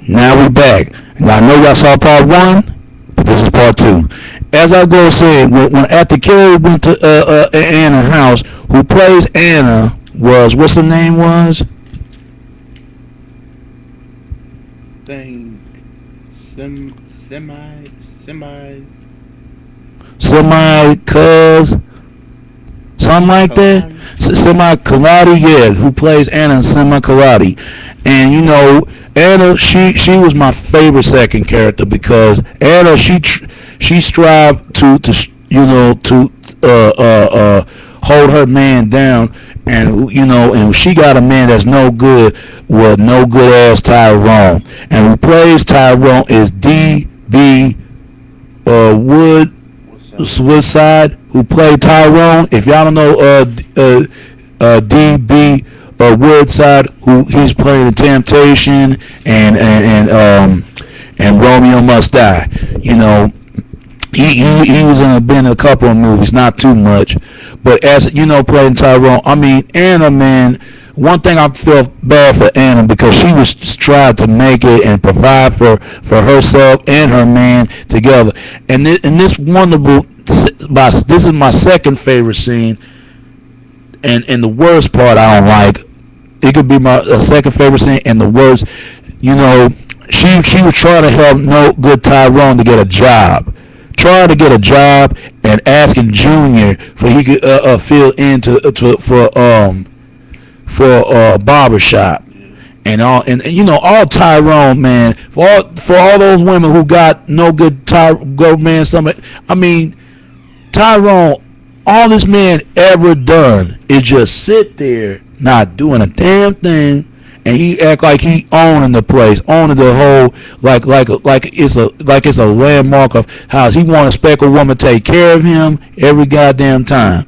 Now we back. Now I know y'all saw part one, but this is part two. As I go saying, when after Carrie went to Anna's house, who plays Anna was what's her name was? Thing, semi, Cuz something like that. Semi Karate, yeah, who plays Anna in Semi Karate. And you know, Anna, she was my favorite second character because Anna, she strived to you know to hold her man down, and you know, and she got a man that's no good with no good ass Tyrone, and who plays Tyrone is D.B. Woodside, who played Tyrone. If y'all don't know D.B. Woodside, who he's playing in Temptation and Romeo Must Die. You know, he was been in a couple of movies, not too much, but as you know, playing Tyrone. I mean, Anna, man. One thing I feel bad for Anna because she was tried to make it and provide for herself and her man together. And this wonderful, this is my second favorite scene, and the worst part I don't like. It could be my second favorite scene, and the worst, you know, she was trying to help no good Tyrone to get a job. Trying to get a job and asking Junior for he could fill in for a barber shop and all, and you know, all Tyrone, man, for all those women who got no good man, I mean, Tyrone, all this man ever done is just sit there not doing a damn thing, and he act like he owning the place, owning the whole, like it's a landmark of house. He want to expect a woman to take care of him every goddamn time.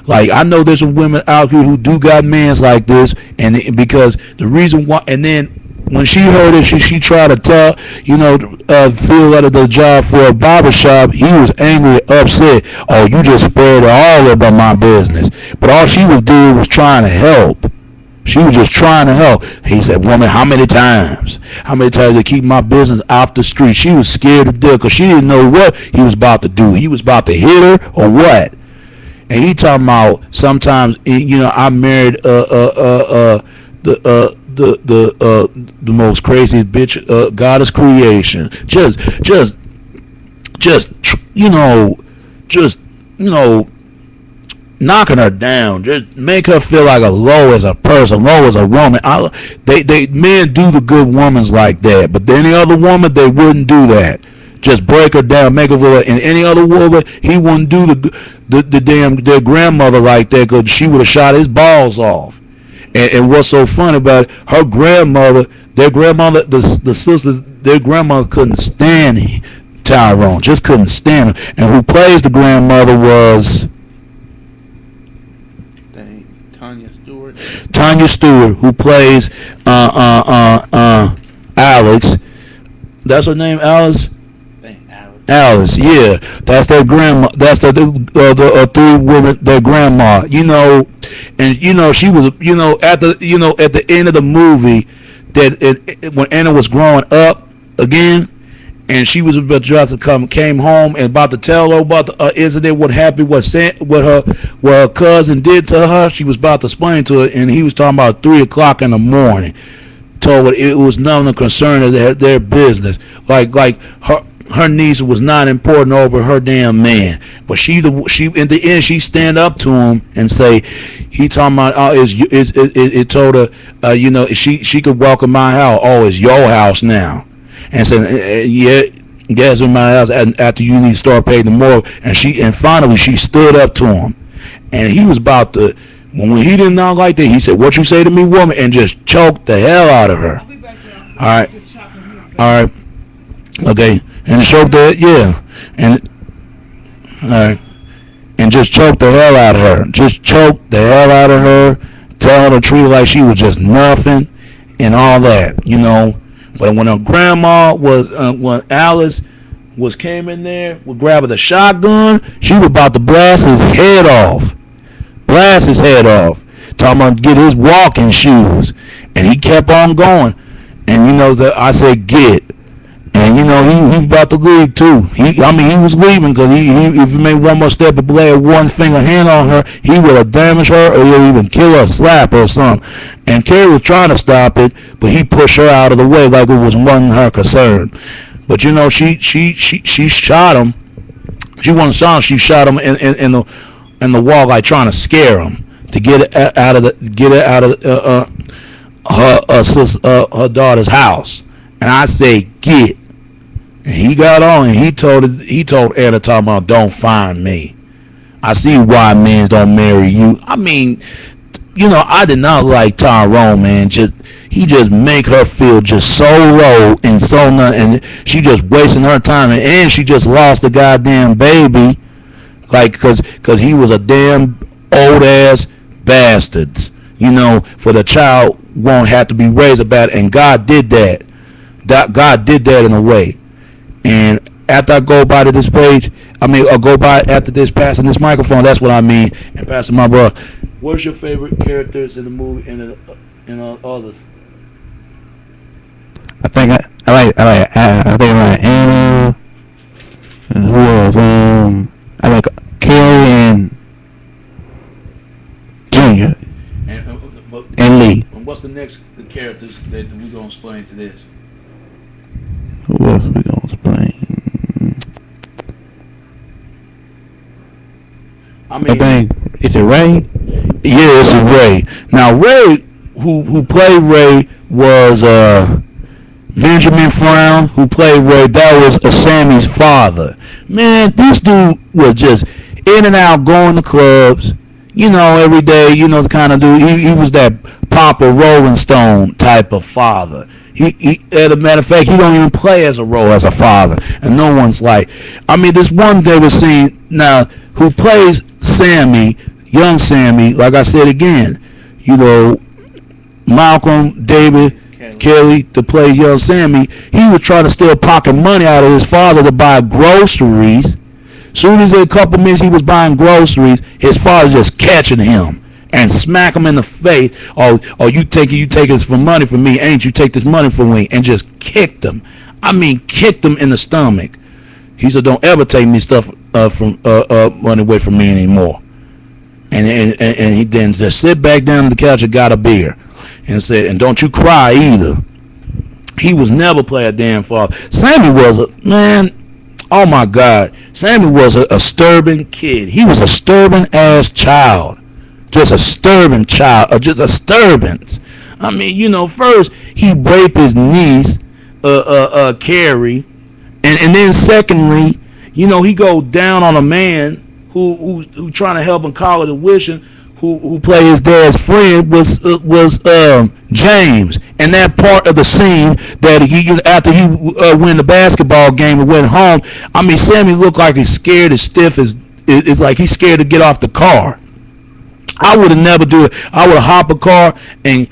Like, I know there's some women out here who do got mans like this, and because the reason why, and then when she heard it, she tried to tell, you know, Phil out of the job for a barber shop. He was angry, upset. Oh, you just spread all about my business. But all she was doing was trying to help. She was just trying to help. He said, woman, how many times to keep my business off the street? She was scared to death because she didn't know what he was about to do. He was about to hit her or what? And he talking about sometimes, you know, I married the most crazy bitch goddess creation. Just knocking her down, just make her feel like a low as a person, low as a woman. They men do the good womans like that, but any other woman they wouldn't do that. Just break her down, make her feel. And any other woman, he wouldn't do their grandmother like that, because she would have shot his balls off. And what's so funny about it, her grandmother, the sisters, their grandmother couldn't stand Tyrone, just couldn't stand him. And who plays the grandmother was Tanya Stewart, who plays Alex. That's her name, Alice. Alice, yeah, that's their grandma. That's the three women, their grandma. You know, and you know she was, you know, at the end of the movie, that when Anna was growing up again, and she was about to came home and about to tell her about the incident, what happened, what her cousin did to her. She was about to explain to her, and he was talking about 3:00 in the morning. Told her it was none of the concern of their business. Like her niece was not important over her damn man. But she in the end she stand up to him and say, he talking about it told her, you know, she could walk in my house. Oh, it's your house now. And said, yeah, guess in my house after you need to start paying the mortgage. And finally she stood up to him, and he was about to, when he didn't know like that, he said, what you say to me, woman, and just choked the hell out of her. All right, okay, and choked the, yeah, and all right, and just choked the hell out of her, telling her to treat her like she was just nothing and all that, you know. But when her grandma was, when Alice came in there, was grabbing the shotgun, she was about to blast his head off. Talking about get his walking shoes. And he kept on going. And you know that I said get. And you know he was about to leave too. He was leaving because if he made one more step and lay one finger hand on her, he would have damaged her or he'll even kill her, slap her or something. And Carrie was trying to stop it, but he pushed her out of the way like it was one her concern. But you know she shot him. She wasn't shot him. She shot him in the wall like trying to scare him to get it out of her daughter's house. And I say get. And he got on and he told Anna talking about don't find me. I see why men don't marry you. I mean, you know, I did not like Tyrone, man. He just make her feel just so low and so nothing, and she just wasting her time, and she just lost the goddamn baby, like cause he was a damn old ass bastard. You know, for the child won't have to be raised about it, and God did that. God did that in a way. And after I go by to this page, I'll go by after this, passing this microphone. That's what I mean, and passing my brother. What's your favorite characters in the movie and others? I think I like Anna. And who else? I like Carrie and Junior and Lee. And what's the next characters that we gonna explain to this? Who else we gonna explain? I think is it Ray? Yeah, it's Ray. Now Ray, who played Ray was Benjamin Frown, who played Ray. That was Sammy's father. Man, this dude was just in and out, going to clubs. You know, every day. You know the kind of dude. He was that Papa Rolling Stone type of father. He as a matter of fact, he don't even play as a role as a father, and no one's like. I mean, this one they were seeing now who plays Sammy, young Sammy. Like I said again, you know, Malcolm David Kelly to play young Sammy. He was trying to steal pocket money out of his father to buy groceries. Soon as a couple minutes he was buying groceries, his father just catching him and smack him in the face. Oh, you take this for money from me, ain't you? Take this money from me, and just kicked him. I mean, kicked him in the stomach. He said, "Don't ever take me stuff from money away from me anymore." And he then just sit back down on the couch and got a beer and said, "And don't you cry either." He was never play a damn father. Sammy was a man. Oh my God, Sammy was a stubborn kid. He was a stubborn ass child. Just a stubborn child, just a disturbance. I mean, you know, first he raped his niece, Carrie, and then secondly, you know, he go down on a man who trying to help him college tuition, who played his dad's friend was James. And that part of the scene that after he win the basketball game and went home, I mean, Sammy looked like he's scared as stiff as it's like he's scared to get off the car. I would have never do it. I would have hopped a car and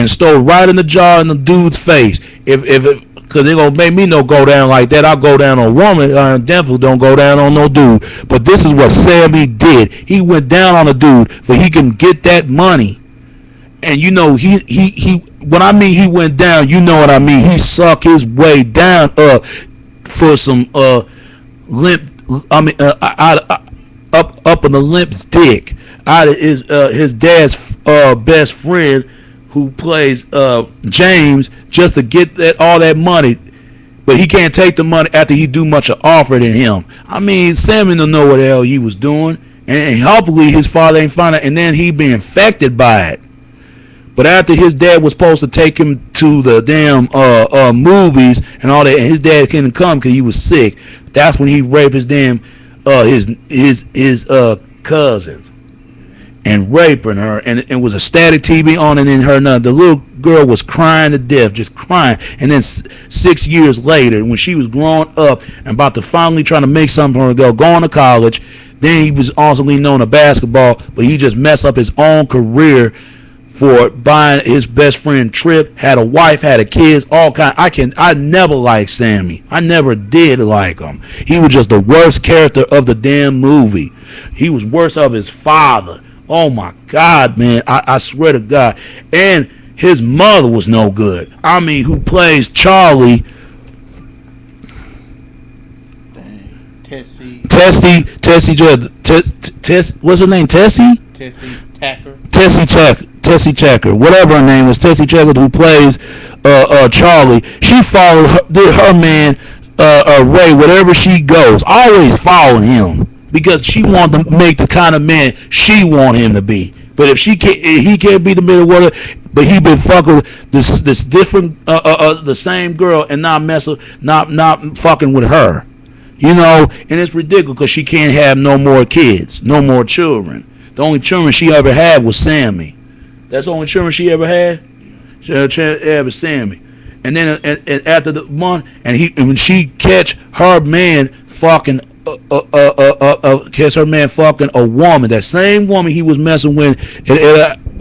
stole right in the jaw in the dude's face. Because they're going to make me no go down like that. I'll go down on a woman. I definitely don't go down on no dude. But this is what Sammy did. He went down on a dude so he can get that money. And you know, he when I mean he went down, you know what I mean. He sucked his way down for some limp. I mean, up in the limp's dick out of his dad's best friend who plays James just to get all that money, but he can't take the money after he do much of offer than him. I mean, Sammy don't know what the hell he was doing, and hopefully his father ain't find out, and then he be infected by it. But after his dad was supposed to take him to the damn movies and all that, and his dad couldn't come because he was sick. That's when he raped his damn his cousin and raping her, and it was a static TV on, and then the little girl was crying to death, just crying. And then 6 years later, when she was growing up and about to finally trying to make something for her going to college, then he was also known to basketball, but he just messed up his own career for buying his best friend trip, had a wife, had a kids, all kind. I never liked Sammy. I never did like him. He was just the worst character of the damn movie. He was worse of his father. Oh my God, man. I swear to God. And his mother was no good. I mean, who plays Charlie? Tessie. What's her name? Tessie Checker, whatever her name was. Tessie Checker, who plays Charlie. She followed her man Ray wherever she goes, always following him because she wanted to make the kind of man she want him to be. But if he can't be the middle water, but he been fucking with this different the same girl and not fucking with her, and it's ridiculous because she can't have no more kids, no more children. The only children she ever had was Sammy. That's the only children she ever had. She ever Sammy. And then and after the month, and when she catch her man fucking a woman, that same woman he was messing with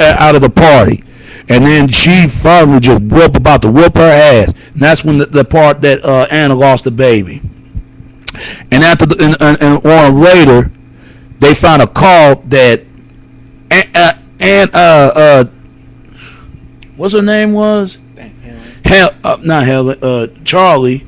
out of the party, and then she finally just about to whoop her ass. And that's when the part that Anna lost the baby. And after and on later, they found a call that what's her name was? Not Helen. Charlie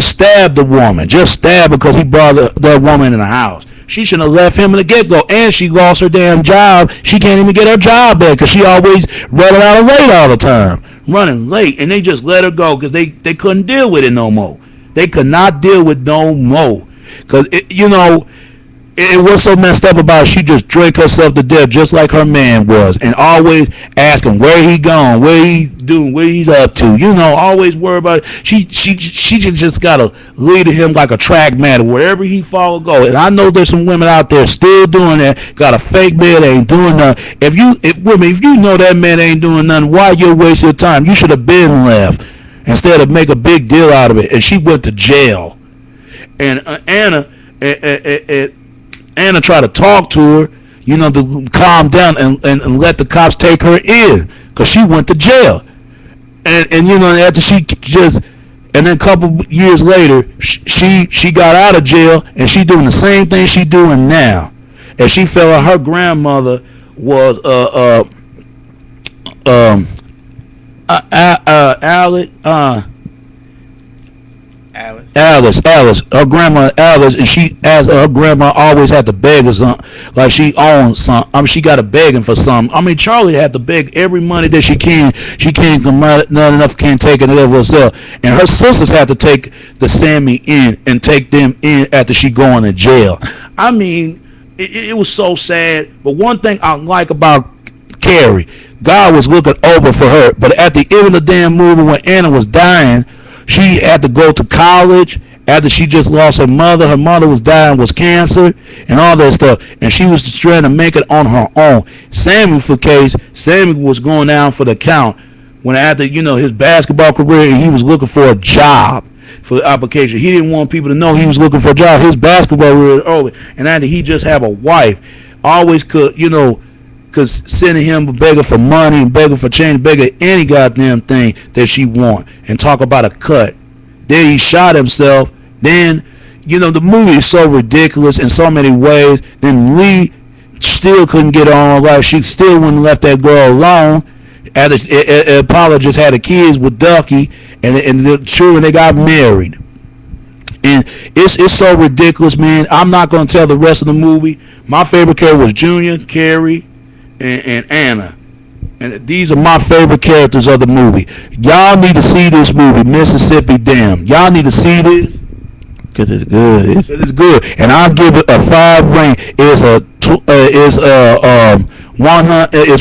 stabbed the woman. Just stabbed because he brought that woman in the house. She shouldn't have left him in the get-go. And she lost her damn job. She can't even get her job back because she always running out of late all the time. Running late. And they just let her go because they couldn't deal with it no more. They could not deal with no more. Because, it was so messed up about it. She just drank herself to death just like her man was, and always asking where he gone, what he's doing, what he's up to. Always worry about it. She just gotta lead him like a track man wherever he follow go. And I know there's some women out there still doing that. Got a fake man, ain't doing nothing. If you know that man ain't doing nothing, why you waste your time? You should have been left instead of make a big deal out of it. And she went to jail. And Anna tried to talk to her, to calm down and let the cops take her in because she went to jail. And after she and then a couple years later, she got out of jail and she doing the same thing she doing now. And she felt like her grandmother was Alice, her grandma Alice, and her grandma always had to beg or something, like she owned something. She got to begging for something. Charlie had to beg every money that she can. She can't come out, not enough can't take it over herself. And her sisters had to take the Sammy in and take them in after she going to jail. It was so sad. But one thing I like about Carrie, God was looking over for her. But at the end of the damn movie, when Anna was dying, she had to go to college after she just lost her mother. Her mother was dying, was cancer, and all that stuff. And she was just trying to make it on her own. Sammy was going down for the count when after, his basketball career, he was looking for a job for the application. He didn't want people to know he was looking for a job. His basketball career was over. And after he just have a wife, always could, because sending him begging for money and begging for change, begging any goddamn thing that she want, and talk about a cut. Then he shot himself. Then, the movie is so ridiculous in so many ways. Then Lee still couldn't get on right. She still wouldn't left that girl alone. Apollo just had the kids with Ducky, and the children, they got married. And it's so ridiculous, man. I'm not going to tell the rest of the movie. My favorite character was Junior, Carrie, and Anna. And these are my favorite characters of the movie. Y'all need to see this movie, Mississippi Damn. Y'all need to see this because it's good. It's good, and I'll give it a 5 rank. It's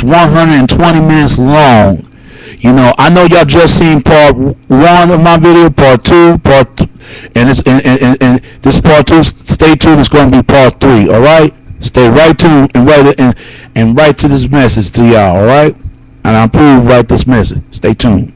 120 minutes long. I know y'all just seen part 1 of my video, part 2, and this part 2. Stay tuned. It's going to be part 3. All right. Stay right tuned and write to this message to y'all, all right? And I'll prove write this message. Stay tuned.